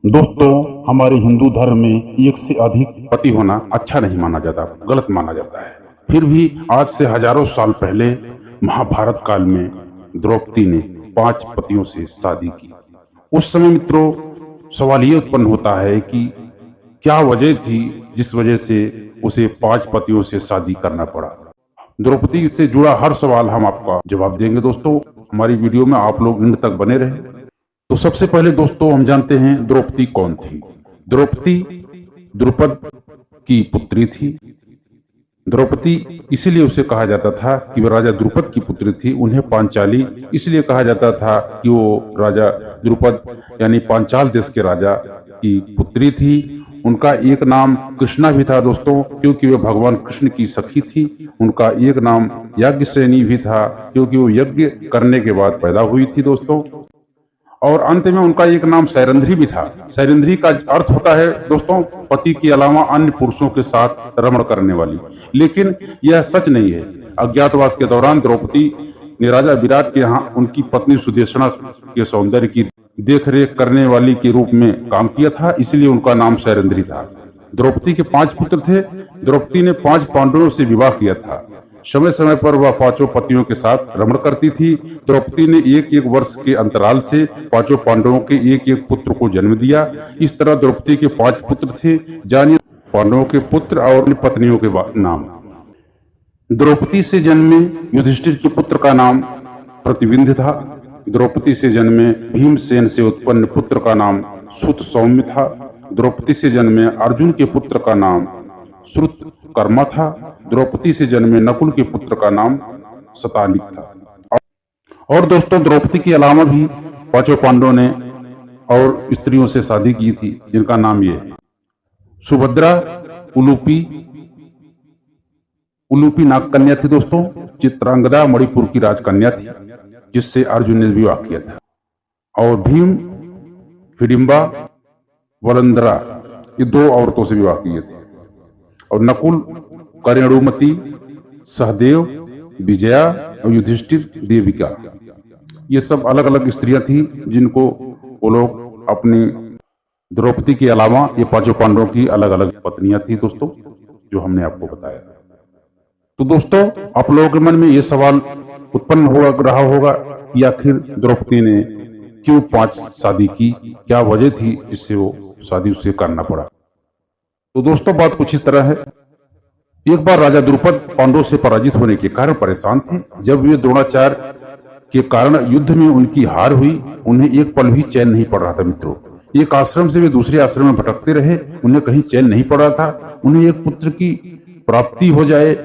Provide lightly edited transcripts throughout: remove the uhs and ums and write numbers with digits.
दोस्तों, हमारे हिंदू धर्म में एक से अधिक पति होना अच्छा नहीं माना जाता, गलत माना जाता है। फिर भी आज से हजारों साल पहले महाभारत काल में द्रौपदी ने 5 पतियों से शादी की। उस समय मित्रों, सवाल ये उत्पन्न होता है कि क्या वजह थी जिस वजह से उसे 5 पतियों से शादी करना पड़ा। द्रौपदी से जुड़ा हर सवाल हम आपका जवाब देंगे। दोस्तों, हमारी वीडियो में आप लोग एंड तक बने रहे। तो सबसे पहले दोस्तों हम जानते हैं द्रौपदी कौन थी। द्रौपदी द्रुपद की पुत्री थी। द्रौपदी इसीलिए उसे कहा जाता था कि वह राजा द्रुपद की पुत्री थी। उन्हें पांचाली इसलिए कहा जाता था कि वो राजा द्रुपद यानी पांचाल देश के राजा की पुत्री थी। उनका एक नाम कृष्णा भी था दोस्तों, क्योंकि वे भगवान कृष्ण की सखी थी। उनका एक नाम याज्ञसेनी भी था, क्योंकि वो यज्ञ करने के बाद पैदा हुई थी दोस्तों। और अंत में उनका एक नाम सैरंध्री भी था। सैरंध्री का अर्थ होता है दोस्तों पति के अलावा अन्य पुरुषों के साथ रमण करने वाली। लेकिन यह सच नहीं है। अज्ञातवास के दौरान द्रौपदी ने राजा विराट के यहाँ उनकी पत्नी सुदेशना के सौंदर्य की देखरेख करने वाली के रूप में काम किया था, इसलिए उनका नाम सैरंध्री था। द्रौपदी के 5 पुत्र थे। द्रौपदी ने 5 पांडवों से विवाह किया था। समय समय पर वह 5 पतियों के साथ रमण करती थी। द्रौपदी ने एक वर्ष के अंतराल से 5 पांडवों के एक पुत्र को जन्म दिया। इस तरह द्रौपदी के 5 पुत्र थे। जानिए पांडवों के पुत्र और पत्नियों के नाम। द्रौपदी से जन्मे युधिष्ठिर के पुत्र का नाम प्रतिविंध्य था। द्रौपदी से जन्मे भीमसेन से उत्पन्न पुत्र का नाम सुत सौम्य था। द्रौपदी से जन्मे अर्जुन के पुत्र का नाम श्रुतकर्मा था। द्रौपदी से जन्मे नकुल के पुत्र का नाम शतानिक था। और दोस्तों, द्रौपदी के अलावा भी 5 पांडवों ने और स्त्रियों से शादी की थी, जिनका नाम ये है। सुभद्रा उलूपी नाग कन्या थी दोस्तों। चित्रांगदा मणिपुर की राजकन्या थी, जिससे अर्जुन ने विवाह किया था। और भीम हिडिंबा वलंदरा ये 2 औरतों से विवाह किए थे। और नकुल करेणुमति, सहदेव, विजया और युधिष्ठिर देविका, ये सब अलग अलग स्त्रियां थी जिनको वो लोग अपनी द्रौपदी के अलावा ये 5 पांडवों की अलग अलग पत्नियां थी दोस्तों, जो हमने आपको बताया। तो दोस्तों, आप लोगों के मन में ये सवाल उत्पन्न हो रहा होगा कि आखिर द्रौपदी ने क्यों 5 शादी की, क्या वजह थी जिससे वो शादी उसे करना पड़ा। तो दोस्तों, बात कुछ इस तरह है। एक बार राजा द्रुपद पांडवों से पराजित होने के कारण परेशान थे। जब वे द्रोणाचार्य के कारण युद्ध में उनकी हार हुई, उन्हें एक पल भी चैन नहीं पड़ रहा था मित्रों। एक आश्रम से वे दूसरे आश्रम में भटकते रहे, उन्हें कहीं चैन नहीं पड़ रहा था। उन्हें एक पुत्र की प्राप्ति हो जाए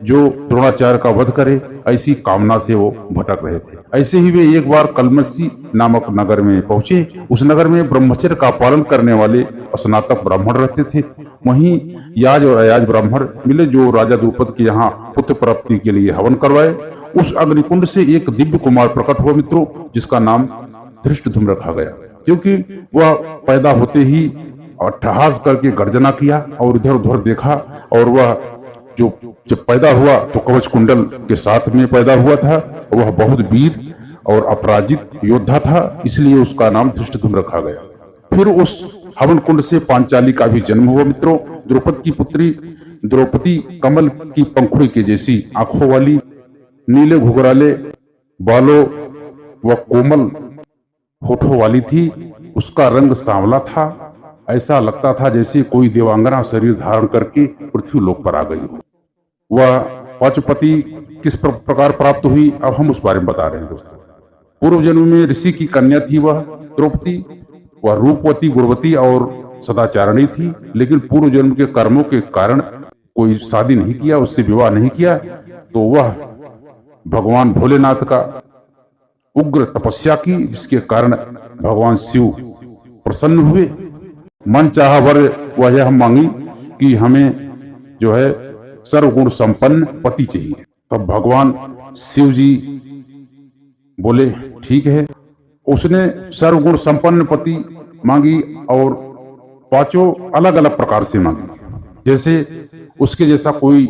जो द्रोणाचार्य का वध करे, ऐसी कामना से वो भटक रहे थे। ऐसे ही वे एक बार कलमसी नामक नगर में पहुंचे। उस नगर में ब्रह्मचर्य का पालन करने वाले स्नातक ब्राह्मण रहते थे। वहीं याज और अयाज ब्राह्मण मिले, जो राजा द्रुपद के यहाँ पुत्र प्राप्ति के लिए हवन करवाए। उस अग्निकुंड से एक दिव्य कुमार प्रकट हुआ मित्रों, जिसका नाम धृष्टद्युम्न रखा गया, क्योंकि वह पैदा होते ही अट्टहास करके गर्जना किया और इधर उधर देखा। और वह जब पैदा हुआ तो कवच कुंडल के साथ में पैदा हुआ था। वह बहुत वीर और अपराजित योद्धा था, इसलिए उसका नाम धृष्टद्युम्न रखा गया। फिर उस हवन कुंड से पांचाली का भी जन्म हुआ मित्रों। द्रुपद की पुत्री द्रौपदी कमल की पंखुड़ी के जैसी आंखों वाली, नीले घुघराले बालों व कोमल होठों वाली थी। उसका रंग सांवला था। ऐसा लगता था जैसे कोई देवांगना शरीर धारण करके पृथ्वी लोक पर आ गई हो। वह 5 पति किस प्रकार प्राप्त हुई, अब हम उस बारे में बता रहे हैं दोस्तों। पूर्व जन्म में ऋषि की कन्या थी वह द्रौपदी। वह रूपवती, गुणवती और सदाचारणी थी, लेकिन पूर्व जन्म के कर्मों के कारण कोई शादी नहीं किया, उससे विवाह नहीं किया। तो वह भगवान भोलेनाथ का उग्र तपस्या की, जिसके कारण भगवान शिव प्रसन्न हुए। मन चाहा वर वह यह मांगी कि हमें जो है सर्वगुण संपन्न पति चाहिए। तब भगवान शिव जी बोले ठीक है। उसने सर्वगुण संपन्न पति मांगी और 5 अलग अलग प्रकार से मांगी। जैसे उसके जैसा कोई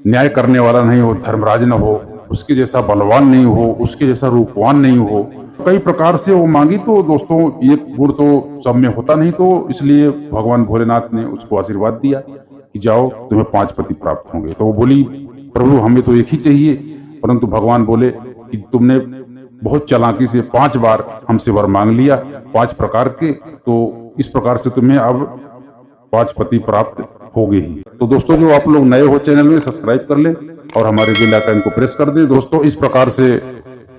न्याय करने वाला नहीं हो, धर्मराज न हो, उसके जैसा बलवान नहीं हो, उसके जैसा रूपवान नहीं हो, कई प्रकार से वो मांगी, तो दोस्तों एक गुण तो सब में होता नहीं, तो इसलिए भगवान भोलेनाथ ने उसको आशीर्वाद दिया कि जाओ तुम्हें 5 पति प्राप्त होंगे। तो वो बोली प्रभु हमें तो एक ही चाहिए, परंतु भगवान बोले कि तुमने बहुत चालाकी से 5 बार हमसे वर मांग लिया 5 प्रकार के, तो इस प्रकार से तुम्हें अब 5 पति प्राप्त हो गए ही। तो दोस्तों जो आप लोग नए हो चैनल में सब्सक्राइब कर लें और हमारे बेल आइकन को प्रेस कर दें। दोस्तों इस प्रकार से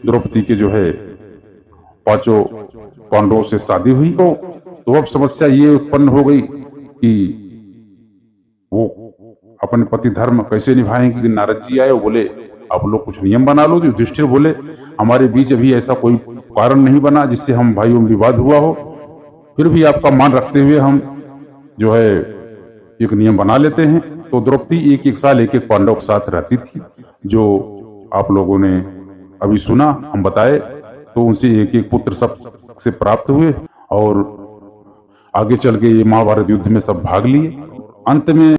द्रौपदी के जो है 5 पांडवों से शादी हुई। तो अब समस्या ये उत्पन्न हो गई कि वो अपने पति धर्म कैसे निभाएंगे। नारद जी आए, बोले आप लोग कुछ नियम बना लो। युधिष्ठिर बोले हमारे बीच अभी ऐसा कोई कारण नहीं बना जिससे हम भाइयों में विवाद हुआ हो, फिर भी आपका मान रखते हुए हम जो है एक नियम बना लेते हैं। तो द्रौपदी एक साल एक पांडव के साथ रहती थी, जो आप लोगों ने अभी सुना, हम बताए। तो उनसे एक पुत्र सब से प्राप्त हुए और आगे चल के ये महाभारत युद्ध में सब भाग लिए। अंत में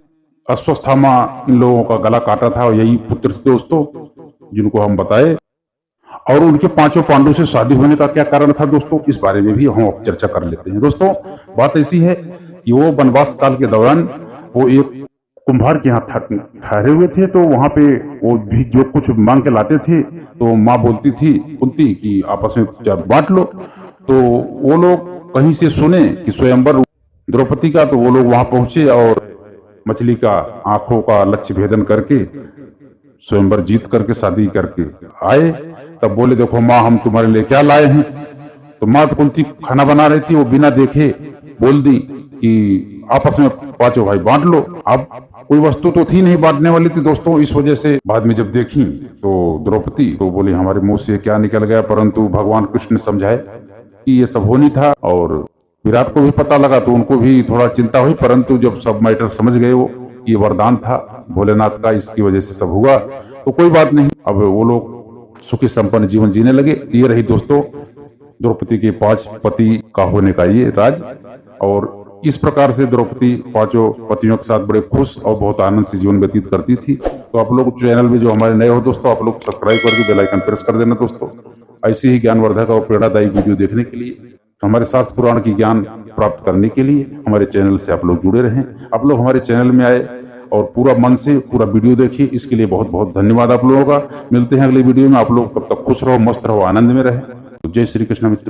अश्वत्थामा इन लोगों का गला काटा था, और यही पुत्र दोस्तों जिनको हम बताए। और उनके 5 पांडवों से शादी होने का क्या कारण था दोस्तों, इस बारे में भी हम चर्चा कर लेते हैं। दोस्तों बात ऐसी है कि वो वनवास काल के दौरान वो एक कुम्हार के यहाँ ठहरे हुए थे। तो वहां पे वो भी जो कुछ मांग के लाते थे, तो माँ बोलती थी कुंती कि आपस में बांट लो। तो वो लोग कहीं से सुने कि स्वयंवर द्रौपदी का, तो वो लोग वहां पहुंचे और मछली का आंखों का लक्ष्य भेदन करके स्वयंवर जीत करके शादी करके आए। तब बोले देखो माँ हम तुम्हारे लिए क्या लाए हैं। तो माँ कुंती खाना बना रही थी, वो बिना देखे बोल दी कि आपस में 5 भाई बांट लो। अब कोई वस्तु तो थी नहीं बांटने वाली थी दोस्तों। इस वजह से बाद में जब देखी तो द्रौपदी तो बोली हमारे मुंह से क्या निकल गया, परंतु भगवान कृष्ण ने समझाए कि ये सब होनी था। और विराट को भी पता लगा तो उनको भी थोड़ा चिंता हुई, परंतु जब सब मैटर समझ गए वो ये वरदान था भोलेनाथ का, इसकी वजह से सब हुआ, तो कोई बात नहीं। अब वो लोग सुखी संपन्न जीवन जीने लगे। ये रही दोस्तों द्रौपदी के 5 पति का होने का ये राज। और इस प्रकार से द्रौपदी 5 पतियों के साथ बड़े खुश और बहुत आनंद से जीवन व्यतीत करती थी। तो आप लोग चैनल में जो हमारे नए हो दोस्तों, आप लोग सब्सक्राइब करके बेल आइकन प्रेस कर देना दोस्तों। ऐसी ही ज्ञानवर्धक और प्रेरणादायी वीडियो देखने के लिए, हमारे शास्त्र पुराण की ज्ञान प्राप्त करने के लिए हमारे चैनल से आप लोग जुड़े रहें। आप लोग हमारे चैनल में आए और पूरा मन से पूरा वीडियो देखिए, इसके लिए बहुत बहुत धन्यवाद आप लोगों का। मिलते हैं अगले वीडियो में। आप लोग तब तक खुश रहो, मस्त रहो, आनंद में रहे। जय श्री कृष्ण मित्रों।